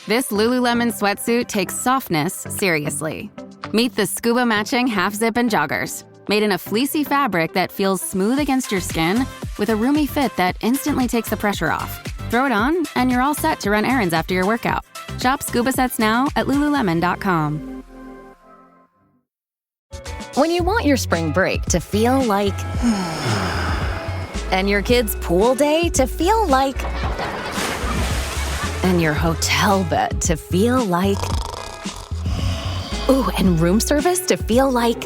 This Lululemon sweatsuit takes softness seriously. Meet the scuba matching half zip and joggers, made in a fleecy fabric that feels smooth against your skin with a roomy fit that instantly takes the pressure off. Throw it on and you're all set to run errands after your workout. Shop scuba sets now at lululemon.com. When you want your spring break to feel like and your kids' pool day to feel like and your hotel bed to feel like ooh, and room service to feel like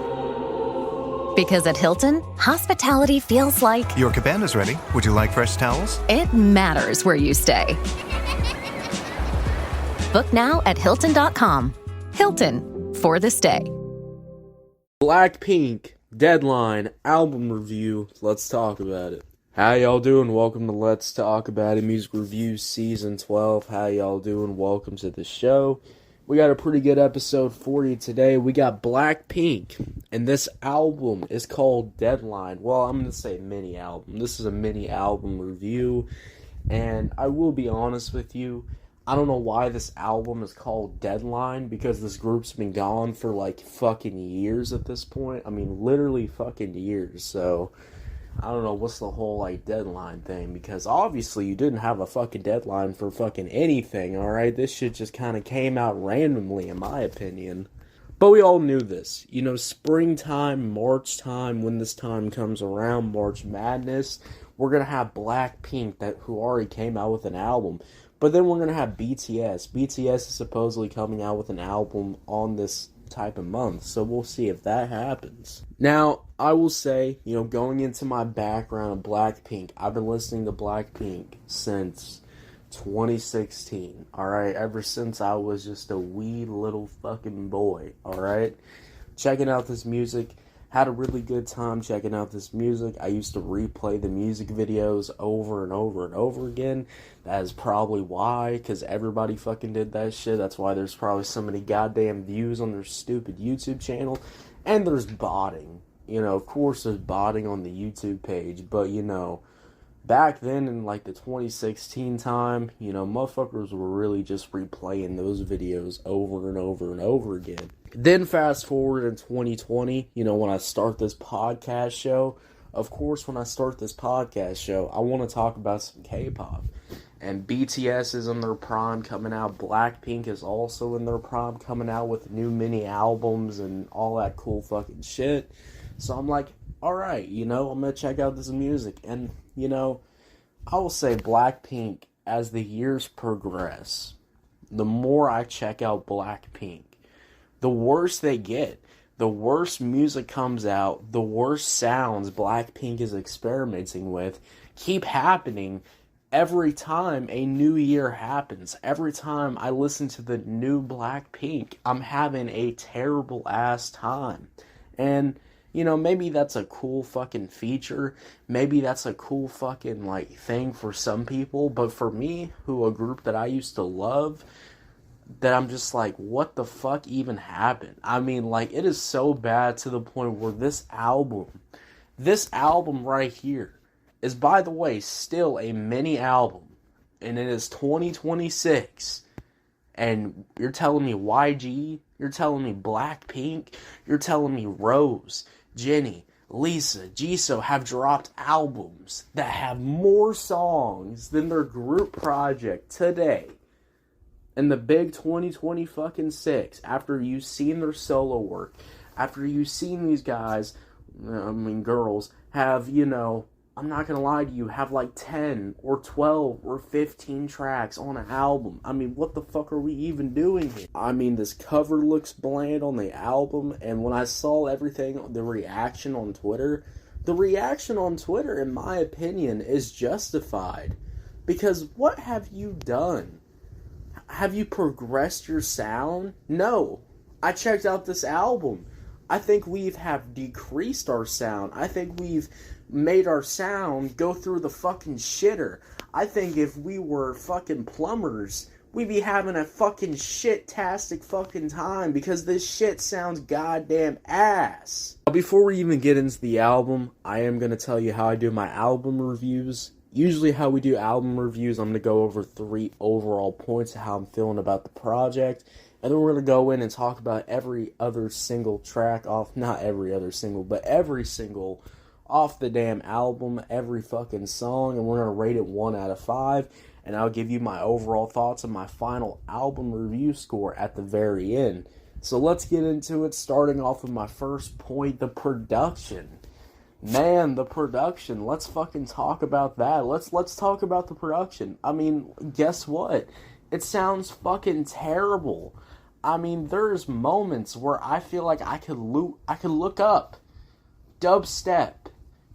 because at Hilton, hospitality feels like Your cabana's ready. Would you like fresh towels? it matters where you stay. Book now at Hilton.com. Hilton, for the stay. BLACKPINK Deadline album review. Let's talk about it. How y'all doing? Welcome to Let's Talk About It Music Reviews Season 12. How y'all doing? Welcome to the show. We got a pretty good episode for you today. We got BLACKPINK, and this album is called Deadline. Well, I'm going to say mini album. This is a mini album review, and I will be honest with you, I don't know why this album is called Deadline, because this group's been gone for like fucking years at this point. I mean, literally fucking years, so I don't know what's the whole like deadline thing, because obviously you didn't have a fucking deadline for fucking anything, alright? This shit just kind of came out randomly, in my opinion. But we all knew this. You know, springtime, March time, when this time comes around, March Madness, we're gonna have BLACKPINK, who already came out with an album. But then we're gonna have BTS. BTS is supposedly coming out with an album on this type of month, so we'll see if that happens. Now, I will say, you know, going into my background of BLACKPINK, I've been listening to BLACKPINK since 2016, alright? Ever since I was just a wee little fucking boy, alright? Checking out this music, had a really good time checking out this music. I used to replay the music videos over and over and over again. That is probably why, because everybody fucking did that shit. That's why there's probably so many goddamn views on their stupid YouTube channel. And there's botting. You know, of course there's botting on the YouTube page, but you know, back then in like the 2016 time, you know, motherfuckers were really just replaying those videos over and over and over again. Then fast forward in 2020, you know, when I start this podcast show, of course when I start this podcast show, I want to talk about some K-pop. And BTS is in their prime coming out, BLACKPINK is also in their prime coming out with new mini albums and all that cool fucking shit. So I'm like, alright, you know, I'm gonna check out this music. And, you know, I will say BLACKPINK, as the years progress, the more I check out BLACKPINK, the worse they get. The worse music comes out, the worse sounds BLACKPINK is experimenting with keep happening every time a new year happens. Every time I listen to the new BLACKPINK, I'm having a terrible ass time. And, you know, maybe that's a cool fucking feature. Maybe that's a cool fucking, like, thing for some people. But for me, a group that I used to love, that I'm just like, what the fuck even happened? I mean, like, it is so bad to the point where this album right here, is, by the way, still a mini album. And it is 2026. And you're telling me YG? You're telling me BLACKPINK? You're telling me Rose, Jennie, Lisa, Jisoo have dropped albums that have more songs than their group project today. In the big 2020 fucking 6, after you've seen their solo work, after you've seen these guys, I mean girls, have, you know, I'm not gonna lie to you, have like 10 or 12 or 15 tracks on an album. I mean, what the fuck are we even doing here? I mean, this cover looks bland on the album, and when I saw everything, the reaction on Twitter, in my opinion, is justified. Because what have you done? Have you progressed your sound? No. I checked out this album. I think we have decreased our sound. I think we've made our sound go through the fucking shitter. I think if we were fucking plumbers, we'd be having a fucking shit-tastic fucking time, because this shit sounds goddamn ass. Before we even get into the album, I am going to tell you how I do my album reviews. Usually how we do album reviews, I'm going to go over 3 overall points of how I'm feeling about the project, and then we're going to go in and talk about every other single track off, not every other single, but every single off the damn album, every fucking song, and we're going to rate it 1 out of 5, and I'll give you my overall thoughts and my final album review score at the very end. So let's get into it, starting off with my first point, the production. Man, the production. Let's fucking talk about that. Let's talk about the production. I mean, guess what? It sounds fucking terrible. I mean, there's moments where I feel like I could look up dubstep,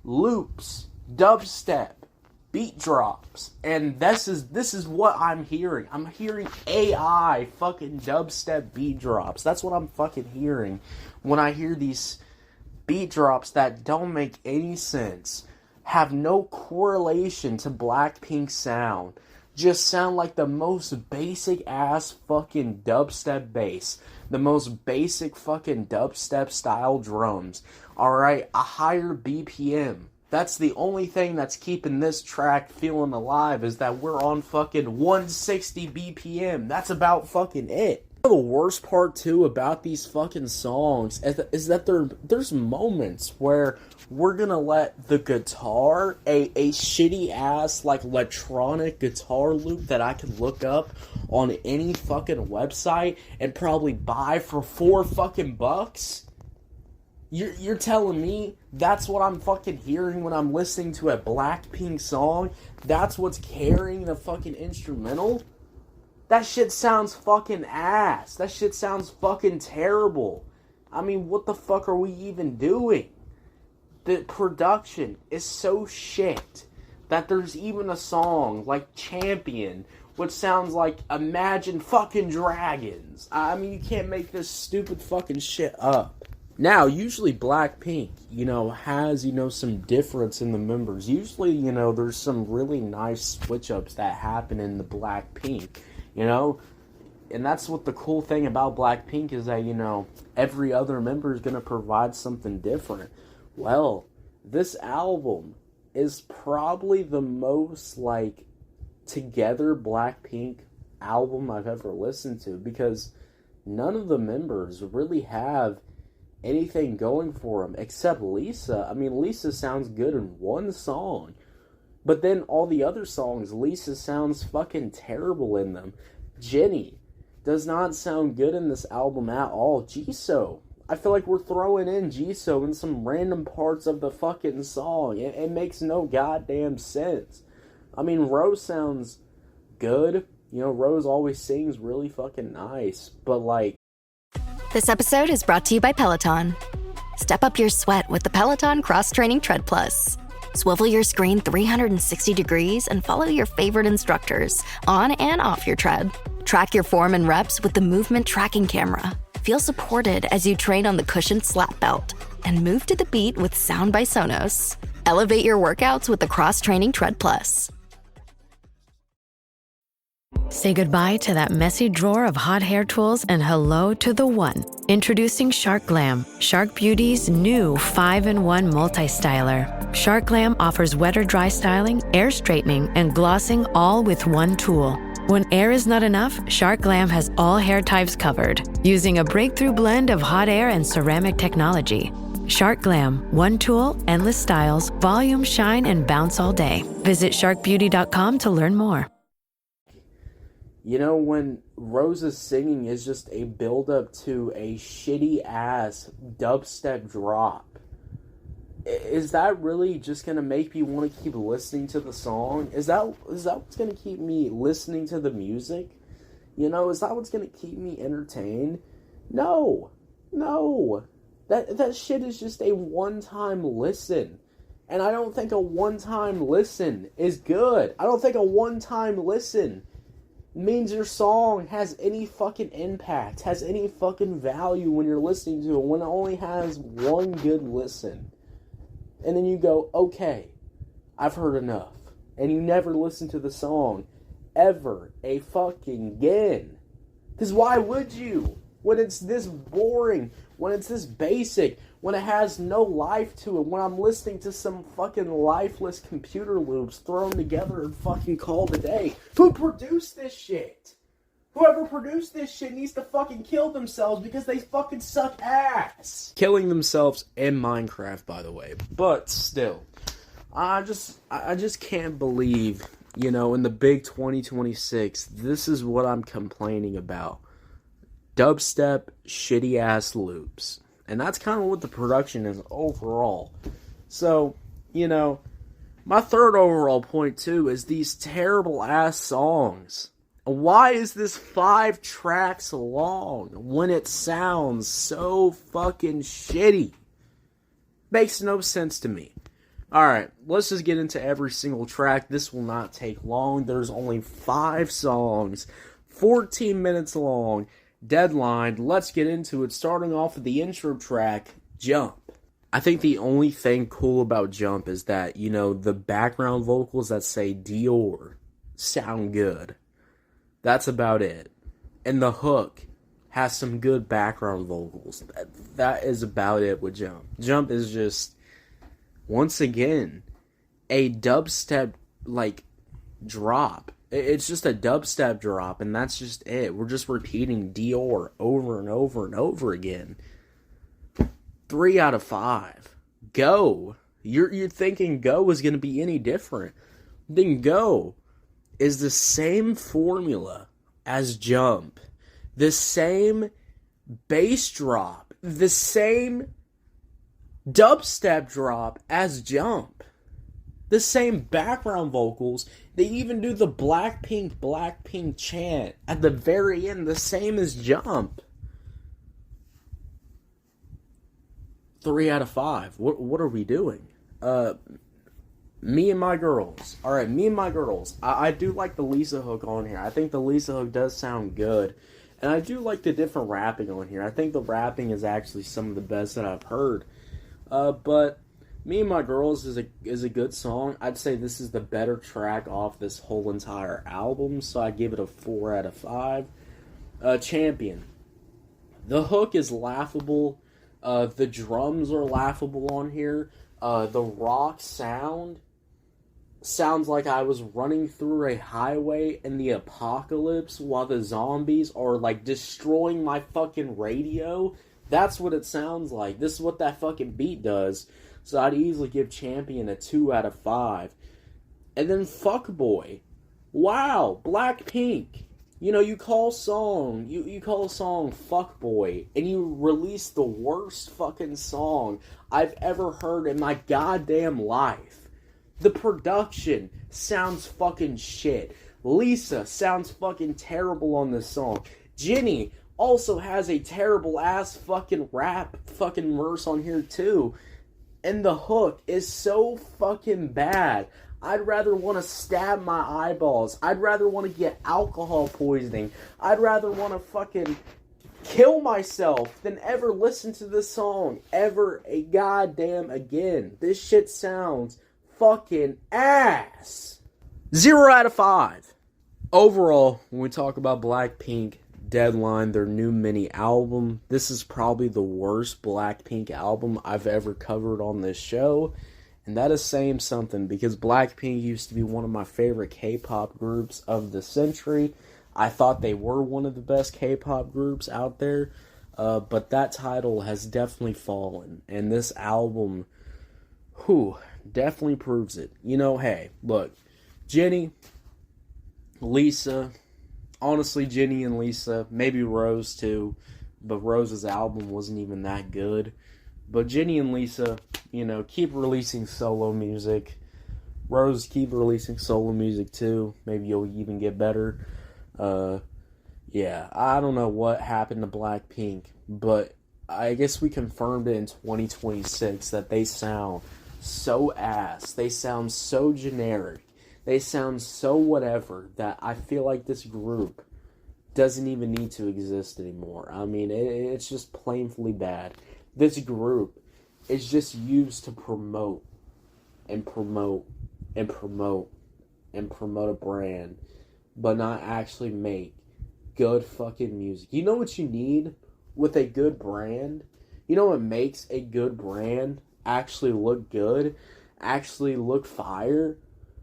loops, dubstep, beat drops, and this is what I'm hearing. I'm hearing AI fucking dubstep beat drops. That's what I'm fucking hearing when I hear these beat drops that don't make any sense, have no correlation to BLACKPINK sound, just sound like the most basic ass fucking dubstep bass, the most basic fucking dubstep style drums. Alright, a higher BPM. That's the only thing that's keeping this track feeling alive, is that we're on fucking 160 BPM. That's about fucking it. The worst part too about these fucking songs is that there's moments where we're gonna let the guitar, a shitty ass like electronic guitar loop that I could look up on any fucking website and probably buy for $4 fucking bucks. You're telling me that's what I'm fucking hearing when I'm listening to a BLACKPINK song? That's what's carrying the fucking instrumental? That shit sounds fucking ass. That shit sounds fucking terrible. I mean, what the fuck are we even doing? The production is so shit that there's even a song like Champion, which sounds like Imagine fucking Dragons. I mean, you can't make this stupid fucking shit up. Now, usually BLACKPINK, has, some difference in the members. Usually, there's some really nice switch-ups that happen in the BLACKPINK. And that's what the cool thing about BLACKPINK is, that, every other member is going to provide something different. Well, this album is probably the most, together BLACKPINK album I've ever listened to, because none of the members really have anything going for them except Lisa. I mean, Lisa sounds good in one song, but then all the other songs, Lisa sounds fucking terrible in them. Jenny does not sound good in this album at all. Jisoo, I feel like we're throwing in Jisoo in some random parts of the fucking song. It makes no goddamn sense. I mean, Rose sounds good. Rose always sings really fucking nice, but This episode is brought to you by Peloton. Step up your sweat with the Peloton Cross-Training Tread Plus. Swivel your screen 360 degrees and follow your favorite instructors on and off your tread. Track your form and reps with the movement tracking camera. Feel supported as you train on the cushioned slap belt. And move to the beat with Sound by Sonos. Elevate your workouts with the Cross-Training Tread Plus. Say goodbye to that messy drawer of hot hair tools and hello to the one. Introducing Shark Glam, Shark Beauty's new 5-in-1 multi-styler. Shark Glam offers wet or dry styling, air straightening, and glossing all with one tool. When air is not enough, Shark Glam has all hair types covered, using a breakthrough blend of hot air and ceramic technology. Shark Glam, one tool, endless styles, volume, shine, and bounce all day. Visit sharkbeauty.com to learn more. When Rose is singing is just a build-up to a shitty-ass dubstep drop. Is that really just going to make me want to keep listening to the song? Is that what's going to keep me listening to the music? Is that what's going to keep me entertained? No. That shit is just a one-time listen. And I don't think a one-time listen is good. I don't think a one-time listen means your song has any fucking impact, has any fucking value when you're listening to it, when it only has one good listen. And then you go, okay, I've heard enough. And you never listen to the song ever a fucking again. Because why would you? When it's this boring, when it's this basic, when it has no life to it, when I'm listening to some fucking lifeless computer loops thrown together and fucking called a day. Who produced this shit? Whoever produced this shit needs to fucking kill themselves because they fucking suck ass. Killing themselves in Minecraft, by the way. But still, I just can't believe, you know, in the big 2026, this is what I'm complaining about. Dubstep, shitty ass loops. And that's kind of what the production is overall. So, you know, my third overall point too is these terrible ass songs. Why is this 5 tracks long when it sounds so fucking shitty? Makes no sense to me. Alright, let's just get into every single track. This will not take long. There's only 5 songs, 14 minutes long. Deadline, let's get into it. Starting off with the intro track, Jump. I think the only thing cool about Jump is that, you know, the background vocals that say Dior sound good. That's about it. And the hook has some good background vocals. That is about it with Jump. Jump is just, once again, a dubstep, like, drop. It's just a dubstep drop, and that's just it. We're just repeating Dior over and over and over again. 3 out of 5. Go. You're thinking Go is going to be any different. Then Go is the same formula as Jump. The same bass drop. The same dubstep drop as Jump. The same background vocals. They even do the BLACKPINK chant at the very end, the same as Jump. 3 out of 5. What are we doing? Me and My Girls. Alright, Me and My Girls. I do like the Lisa hook on here. I think the Lisa hook does sound good. And I do like the different rapping on here. I think the rapping is actually some of the best that I've heard. But Me and My Girls is a good song. I'd say this is the better track off this whole entire album, so I give it a 4 out of 5. Champion. The hook is laughable. The drums are laughable on here. The rock sounds like I was running through a highway in the apocalypse while the zombies are, like, destroying my fucking radio. That's what it sounds like. This is what that fucking beat does. So I'd easily give Champion a 2 out of 5. And then Fuckboy. Wow, BLACKPINK. You know, you call a song Fuckboy, and you release the worst fucking song I've ever heard in my goddamn life. The production sounds fucking shit. Lisa sounds fucking terrible on this song. Jenny also has a terrible ass fucking rap fucking verse on here too. And the hook is so fucking bad. I'd rather want to stab my eyeballs. I'd rather want to get alcohol poisoning. I'd rather want to fucking kill myself than ever listen to this song ever a goddamn again. This shit sounds fucking ass. 0 out of 5. Overall, when we talk about BLACKPINK Deadline, their new mini album, this is probably the worst BLACKPINK album I've ever covered on this show. And that is saying something, because BLACKPINK used to be one of my favorite K-pop groups of the century. I thought they were one of the best K-pop groups out there, but that title has definitely fallen. And this album, definitely proves it. You know, hey, look, Jenny, Lisa, honestly, Jenny and Lisa, maybe Rose too, but Rose's album wasn't even that good. But Jenny and Lisa, you know, keep releasing solo music. Rose, keep releasing solo music too. Maybe you'll even get better. Yeah, I don't know what happened to BLACKPINK, but I guess we confirmed it in 2026 that they sound so ass. They sound so generic. They sound so whatever that I feel like this group doesn't even need to exist anymore. I mean, it's just plainly bad. This group is just used to promote and promote and promote and promote a brand, but not actually make good fucking music. You know what you need with a good brand? You know what makes a good brand actually look good, actually look fire?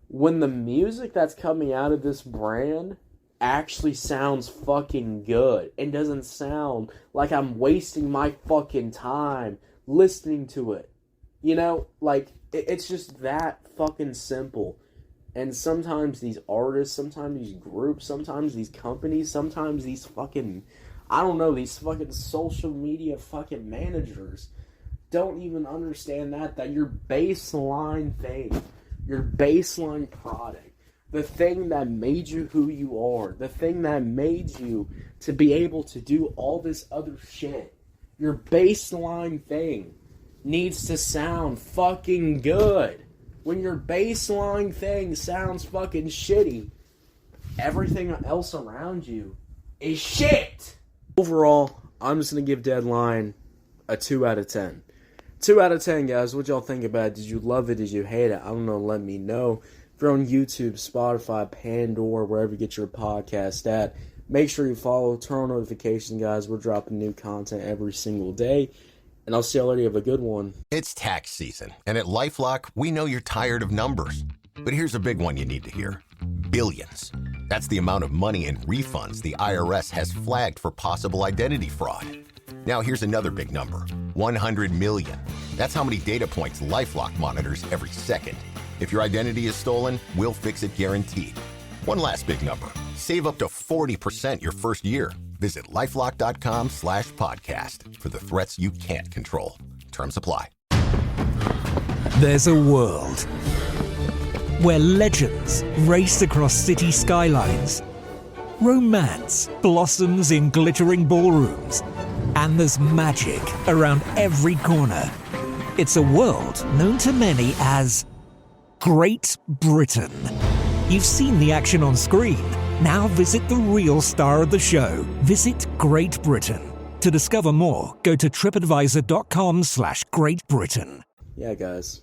When the music that's coming out of this brand actually sounds fucking good and doesn't sound like I'm wasting my fucking time listening to it. You know, like, it's just that fucking simple. And sometimes these artists, sometimes these groups, sometimes these companies, sometimes these fucking, I don't know, these fucking social media fucking managers don't even understand that your baseline thing, your baseline product, the thing that made you who you are, the thing that made you to be able to do all this other shit, your baseline thing needs to sound fucking good. When your baseline thing sounds fucking shitty, everything else around you is shit. Overall, I'm just going to give Deadline a 2 out of 10. 2 out of 10, guys. What y'all think about it? Did you love it? Did you hate it? I don't know. Let me know. If you're on YouTube, Spotify, Pandora, wherever you get your podcast at, make sure you follow, turn on notifications, guys. We're dropping new content every single day. And I'll see y'all later. Have a good one. It's tax season, and at LifeLock, we know you're tired of numbers. But here's a big one you need to hear. Billions. That's the amount of money in refunds the IRS has flagged for possible identity fraud. Now here's another big number. 100 million. That's how many data points LifeLock monitors every second. If your identity is stolen, we'll fix it guaranteed. One last big number. Save up to 40% your first year. Visit lifelock.com/podcast for the threats you can't control. Terms apply. There's a world where legends race across city skylines, romance blossoms in glittering ballrooms, and there's magic around every corner. It's a world known to many as Great Britain. You've seen the action on screen. Now visit the real star of the show. Visit Great Britain. To discover more, go to tripadvisor.com/Great Britain. Yeah, guys.